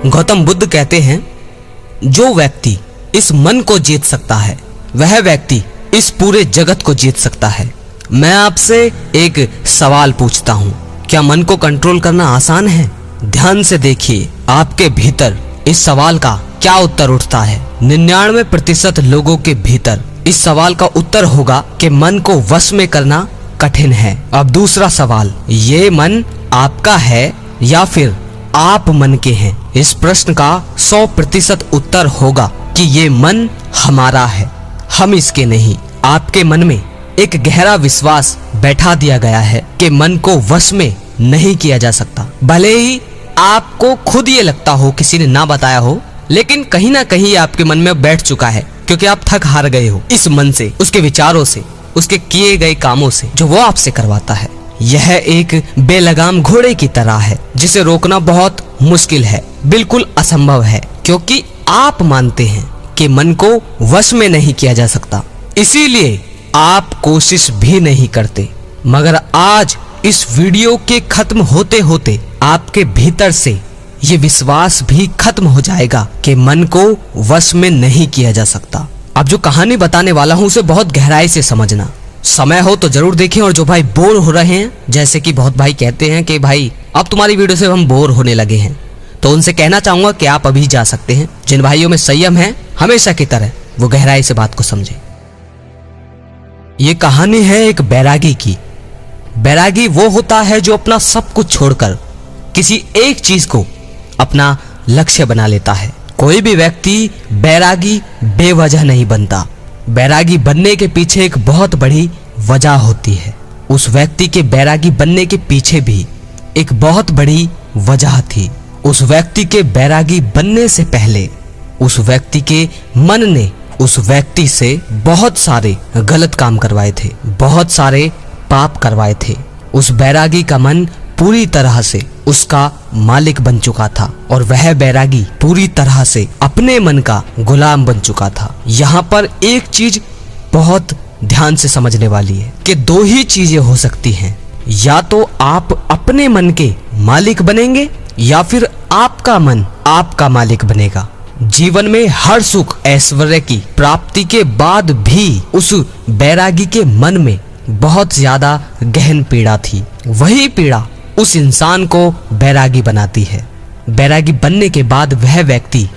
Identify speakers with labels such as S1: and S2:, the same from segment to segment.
S1: गौतम बुद्ध कहते हैं, जो व्यक्ति इस मन को जीत सकता है वह व्यक्ति इस पूरे जगत को जीत सकता है। मैं आपसे एक सवाल पूछता हूँ, क्या मन को कंट्रोल करना आसान है? ध्यान से देखिए आपके भीतर इस सवाल का क्या उत्तर उठता है। 99% लोगों के भीतर इस सवाल का उत्तर होगा कि मन को वश में करना कठिन है। अब दूसरा सवाल, ये मन आपका है या फिर आप मन के हैं? इस प्रश्न का 100% उत्तर होगा कि ये मन हमारा है, हम इसके नहीं। आपके मन में एक गहरा विश्वास बैठा दिया गया है कि मन को वश में नहीं किया जा सकता। भले ही आपको खुद ये लगता हो, किसी ने ना बताया हो, लेकिन कहीं ना कहीं आपके मन में बैठ चुका है, क्योंकि आप थक हार गए हो इस मन से, उसके विचारों से, उसके किए गए कामों से जो वो आपसे करवाता है। यह एक बेलगाम घोड़े की तरह है जिसे रोकना बहुत मुश्किल है, बिल्कुल असंभव है, क्योंकि आप मानते हैं कि मन को वश में नहीं किया जा सकता, इसीलिए आप कोशिश भी नहीं करते। मगर आज इस वीडियो के खत्म होते होते आपके भीतर से ये विश्वास भी खत्म हो जाएगा कि मन को वश में नहीं किया जा सकता। अब जो कहानी बताने वाला हूँ उसे बहुत गहराई से समझना, समय हो तो जरूर देखें। और जो भाई बोर हो रहे हैं, जैसे कि बहुत भाई कहते हैं कि भाई अब तुम्हारी वीडियो से हम बोर होने लगे हैं, तो उनसे कहना चाहूंगा कि आप अभी जा सकते हैं। जिन भाइयों में संयम है हमेशा की तरह, वो गहराई से बात को समझे। ये कहानी है एक बैरागी की। बैरागी वो होता है जो अपना सब कुछ छोड़कर किसी एक चीज को अपना लक्ष्य बना लेता है। कोई भी व्यक्ति बैरागी बेवजह नहीं बनता। बैरागी बनने के पीछे एक बहुत बड़ी वजह होती है। उस व्यक्ति के बैरागी बनने के पीछे भी एक बहुत बड़ी वजह थी। उस व्यक्ति के बैरागी बनने से पहले उस व्यक्ति के मन ने उस व्यक्ति से बहुत सारे गलत काम करवाए थे, बहुत सारे पाप करवाए थे। उस बैरागी का मन पूरी तरह से उसका मालिक बन चुका था और वह बैरागी पूरी तरह से अपने मन का गुलाम बन चुका था। यहाँ पर एक चीज बहुत ध्यान से समझने वाली है कि दो ही चीजें हो सकती हैं, या तो आप अपने मन के मालिक बनेंगे या फिर आपका मन आपका मालिक बनेगा। जीवन में हर सुख ऐश्वर्य की प्राप्ति के बाद भी उस बैरागी के मन में बहुत ज्यादा गहन पीड़ा थी। वही पीड़ा उस इंसान को बैरागी बनाती है। बैरागी बनने के बाद वह व्यक्ति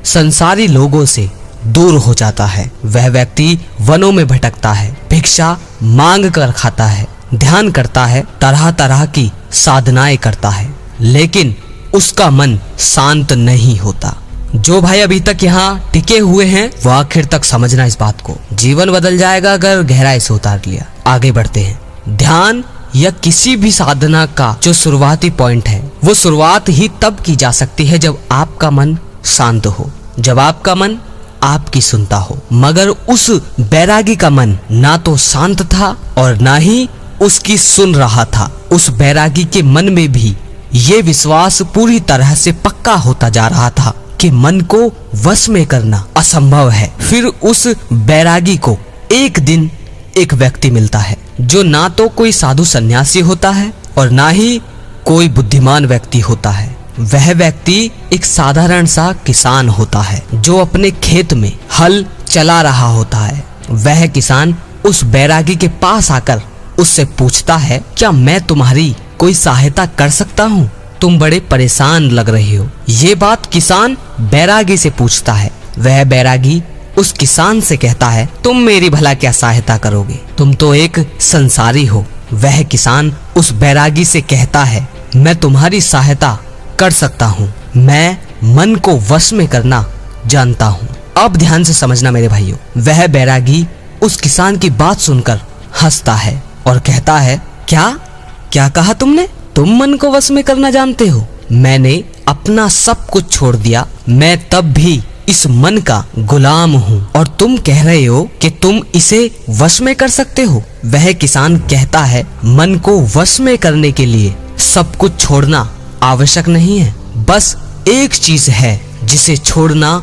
S1: संसारी लोगों से दूर हो जाता है। वह व्यक्ति वनों में भटकता है, भिक्षा मांग कर खाता है, ध्यान करता है, तरह तरह की साधनाएं करता है, लेकिन उसका मन शांत नहीं होता। जो भाई अभी तक यहाँ टिके हुए हैं वो आखिर तक समझना इस बात को। जीवन बदल जाएगा अगर गहराई से उतार लिया। आगे बढ़ते हैं। ध्यान या किसी भी साधना का जो शुरुआती पॉइंट है, वो शुरुआत ही तब की जा सकती है जब आपका मन शांत हो, जब आपका मन आपकी सुनता हो। मगर उस बैरागी का मन ना तो शांत था और ना ही उसकी सुन रहा था। उस बैरागी के मन में भी ये विश्वास पूरी तरह से पक्का होता जा रहा था कि मन को वश में करना असंभव है। फिर उस बैरागी को एक दिन एक व्यक्ति मिलता है जो ना तो कोई साधु सन्यासी होता है और ना ही कोई बुद्धिमान व्यक्ति होता है। वह व्यक्ति एक साधारण सा किसान होता है जो अपने खेत में हल चला रहा होता है। वह किसान उस बैरागी के पास आकर उससे पूछता है, क्या मैं तुम्हारी कोई सहायता कर सकता हूँ? तुम बड़े परेशान लग रहे हो। ये बात किसान बैरागी से पूछता है। वह बैरागी उस किसान से कहता है, तुम मेरी भला क्या सहायता करोगे? तुम तो एक संसारी हो। वह किसान उस बैरागी से कहता है, मैं तुम्हारी सहायता कर सकता हूँ, मैं मन को वश में करना जानता हूँ। अब ध्यान से समझना मेरे भाइयों। वह बैरागी उस किसान की बात सुनकर हंसता है और कहता है, क्या कहा तुमने? तुम मन को वश में करना जानते हो? मैंने अपना सब कुछ छोड़ दिया, मैं तब भी इस मन का गुलाम हूँ और तुम कह रहे हो कि तुम इसे वश में कर सकते हो। वह किसान कहता है, मन को वश में करने के लिए सब कुछ छोड़ना आवश्यक नहीं है, बस एक चीज है जिसे छोड़ना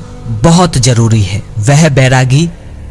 S1: बहुत जरूरी है। वह बैरागी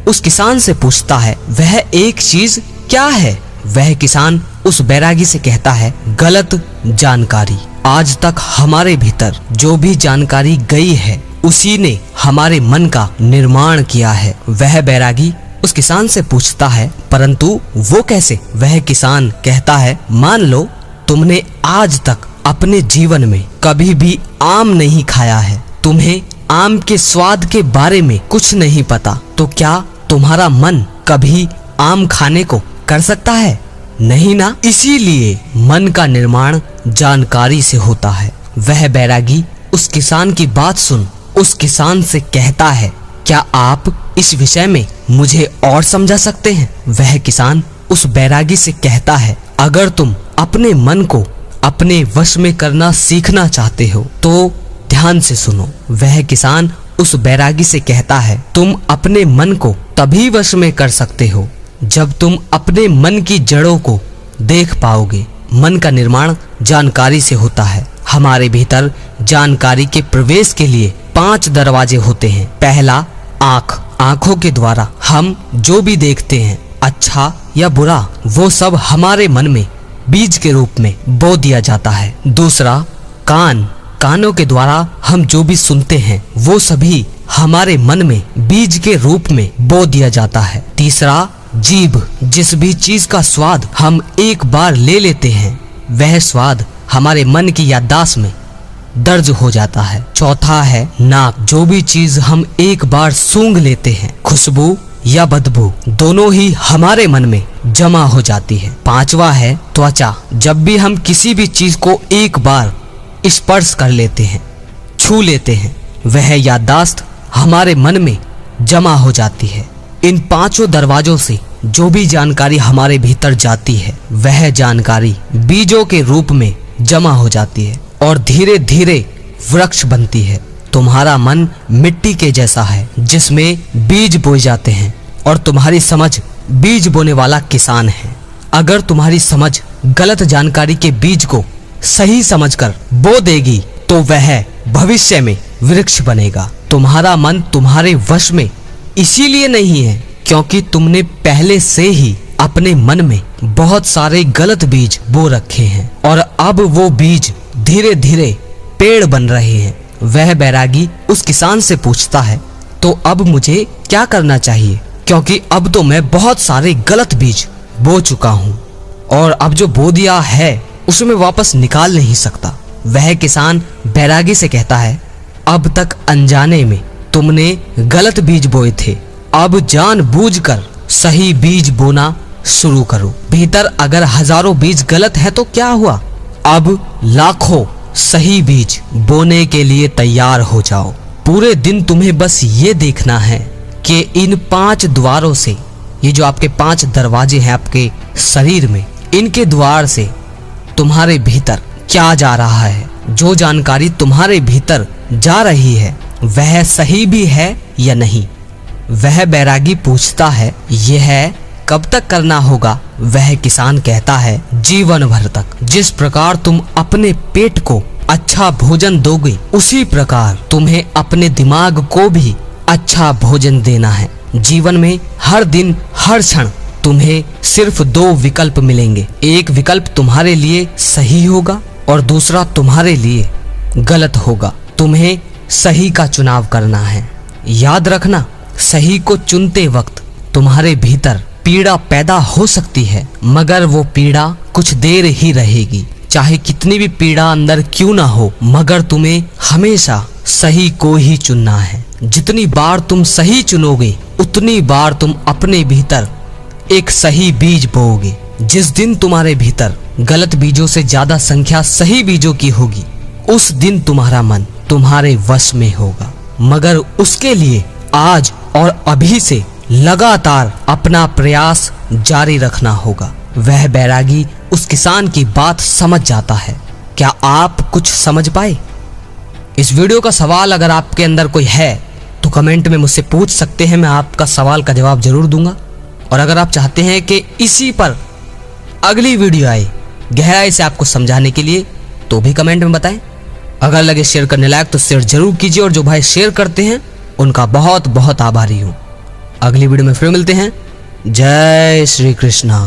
S1: उस किसान से पूछता है, वह एक चीज क्या है? वह किसान उस बैरागी से कहता है, गलत जानकारी। आज तक हमारे भीतर जो भी जानकारी गई है उसी ने हमारे मन का निर्माण किया है। वह बैरागी उस किसान से पूछता है, परंतु वो कैसे? वह किसान कहता है, मान लो तुमने आज तक अपने जीवन में कभी भी आम नहीं खाया है, तुम्हें आम के स्वाद के बारे में कुछ नहीं पता, तो क्या तुम्हारा मन कभी आम खाने को कर सकता है? नहीं ना। इसीलिए मन का निर्माण जानकारी से होता है। वह बैरागी उस किसान की बात सुन उस किसान से कहता है, क्या आप इस विषय में मुझे और समझा सकते हैं? वह किसान उस बैरागी से कहता है, अगर तुम अपने मन को अपने वश में करना सीखना चाहते हो तो ध्यान से सुनो। वह किसान उस बैरागी से कहता है, तुम अपने मन को तभी वश में कर सकते हो जब तुम अपने मन की जड़ों को देख पाओगे। मन का निर्माण जानकारी से होता है। हमारे भीतर जानकारी के प्रवेश के लिए 5 दरवाजे होते हैं। पहला, आँख। आँखों के द्वारा हम जो भी देखते हैं, अच्छा या बुरा, वो सब हमारे मन में बीज के रूप में बो दिया जाता है। दूसरा, कान। कानों के द्वारा हम जो भी सुनते हैं वो सभी हमारे मन में बीज के रूप में बो दिया जाता है। तीसरा, जीभ। जिस भी चीज का स्वाद हम एक बार ले लेते हैं वह स्वाद हमारे मन की याददाश्त में दर्ज हो जाता है। चौथा है नाक। जो भी चीज हम एक बार सूंघ लेते हैं, खुशबू या बदबू, दोनों ही हमारे मन में जमा हो जाती है। पांचवा है त्वचा। जब भी हम किसी भी चीज को एक बार स्पर्श कर लेते हैं, छू लेते हैं, वह याददाश्त हमारे मन में जमा हो जाती है। इन 5 दरवाजों से जो भी जानकारी हमारे भीतर जाती है वह जानकारी बीजों के रूप में जमा हो जाती है और धीरे धीरे वृक्ष बनती है। तुम्हारा मन मिट्टी के जैसा है जिसमें बीज बोए जाते हैं और तुम्हारी समझ बीज बोने वाला किसान है। अगर तुम्हारी समझ गलत जानकारी के बीज को सही समझकर बो देगी तो वह भविष्य में वृक्ष बनेगा। तुम्हारा मन तुम्हारे वश में इसीलिए नहीं है क्योंकि तुमने पहले से ही अपने मन में बहुत सारे गलत बीज बो रखे हैं और अब वो बीज धीरे धीरे पेड़ बन रहे हैं। वह बैरागी उस किसान से पूछता है, तो अब मुझे क्या करना चाहिए? क्योंकि अब तो मैं बहुत सारे गलत बीज बो चुका हूँ और अब जो बो दिया है उसे मैं वापस निकाल नहीं सकता। वह किसान बैरागी से कहता है, अब तक अनजाने में तुमने गलत बीज बोए थे, अब जानबूझकर सही बीज बोना शुरू करो। भीतर अगर हजारों बीज गलत है तो क्या हुआ? अब लाखों सही बीज बोने के लिए तैयार हो जाओ। पूरे दिन तुम्हें बस ये देखना है कि इन 5 द्वारों से, ये जो आपके 5 दरवाजे हैं आपके शरीर में, इनके द्वार से तुम्हारे भीतर क्या जा रहा है। जो जानकारी तुम्हारे भीतर जा रही है वह सही भी है या नहीं। वह बैरागी पूछता है, यह कब तक करना होगा? वह किसान कहता है, जीवन भर तक। जिस प्रकार तुम अपने पेट को अच्छा भोजन दोगे उसी प्रकार तुम्हें अपने दिमाग को भी अच्छा भोजन देना है। जीवन में हर दिन हर क्षण तुम्हें सिर्फ 2 विकल्प मिलेंगे। एक विकल्प तुम्हारे लिए सही होगा और दूसरा तुम्हारे लिए गलत होगा। तुम्हें सही का चुनाव करना है। याद रखना, सही को चुनते वक्त तुम्हारे भीतर पीड़ा पैदा हो सकती है मगर वो पीड़ा कुछ देर ही रहेगी। चाहे कितनी भी पीड़ा अंदर क्यों ना हो, मगर तुम्हें हमेशा सही को ही चुनना है। जितनी बार तुम सही चुनोगे उतनी बार तुम अपने भीतर एक सही बीज बोओगे। जिस दिन तुम्हारे भीतर गलत बीजों से ज्यादा संख्या सही बीजों की होगी उस दिन तुम्हारा मन तुम्हारे वश में होगा। मगर उसके लिए आज और अभी से लगातार अपना प्रयास जारी रखना होगा। वह बैरागी उस किसान की बात समझ जाता है। क्या आप कुछ समझ पाए? इस वीडियो का सवाल अगर आपके अंदर कोई है तो कमेंट में मुझसे पूछ सकते हैं, मैं आपका सवाल का जवाब जरूर दूंगा। और अगर आप चाहते हैं कि इसी पर अगली वीडियो आए गहराई से आपको समझाने के लिए तो भी कमेंट में बताएं। अगर लगे शेयर करने लायक तो शेयर जरूर कीजिए और जो भाई शेयर करते हैं उनका बहुत बहुत आभारी हूं। अगली वीडियो में फिर मिलते हैं। जय श्री कृष्णा।